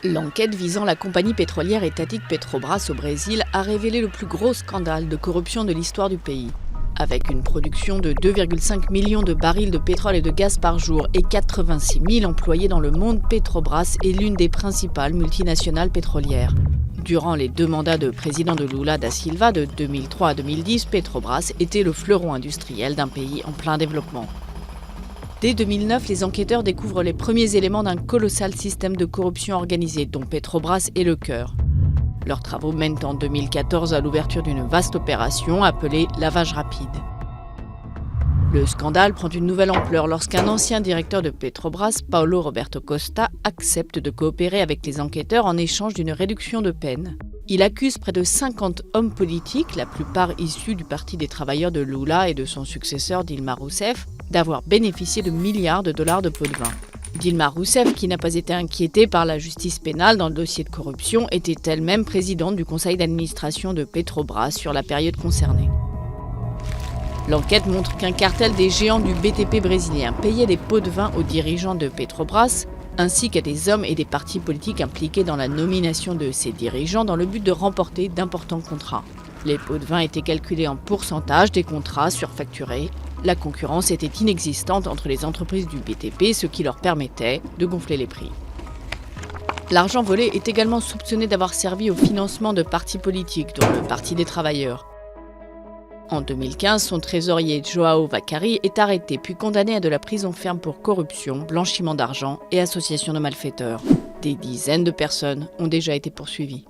L'enquête visant la compagnie pétrolière étatique Petrobras au Brésil a révélé le plus gros scandale de corruption de l'histoire du pays. Avec une production de 2,5 millions de barils de pétrole et de gaz par jour et 86 000 employés dans le monde, Petrobras est l'une des principales multinationales pétrolières. Durant les 2 mandats de président de Lula da Silva de 2003 à 2010, Petrobras était le fleuron industriel d'un pays en plein développement. Dès 2009, les enquêteurs découvrent les premiers éléments d'un colossal système de corruption organisée dont Petrobras est le cœur. Leurs travaux mènent en 2014 à l'ouverture d'une vaste opération appelée lavage rapide. Le scandale prend une nouvelle ampleur lorsqu'un ancien directeur de Petrobras, Paulo Roberto Costa, accepte de coopérer avec les enquêteurs en échange d'une réduction de peine. Il accuse près de 50 hommes politiques, la plupart issus du Parti des travailleurs de Lula et de son successeur Dilma Rousseff, d'avoir bénéficié de milliards de dollars de pots de vin. Dilma Rousseff, qui n'a pas été inquiétée par la justice pénale dans le dossier de corruption, était elle-même présidente du conseil d'administration de Petrobras sur la période concernée. L'enquête montre qu'un cartel des géants du BTP brésilien payait des pots de vin aux dirigeants de Petrobras, ainsi qu'à des hommes et des partis politiques impliqués dans la nomination de ces dirigeants dans le but de remporter d'importants contrats. Les pots de vin étaient calculés en pourcentage des contrats surfacturés. La concurrence était inexistante entre les entreprises du BTP, ce qui leur permettait de gonfler les prix. L'argent volé est également soupçonné d'avoir servi au financement de partis politiques, dont le Parti des travailleurs. En 2015, son trésorier João Vacari est arrêté puis condamné à de la prison ferme pour corruption, blanchiment d'argent et association de malfaiteurs. Des dizaines de personnes ont déjà été poursuivies.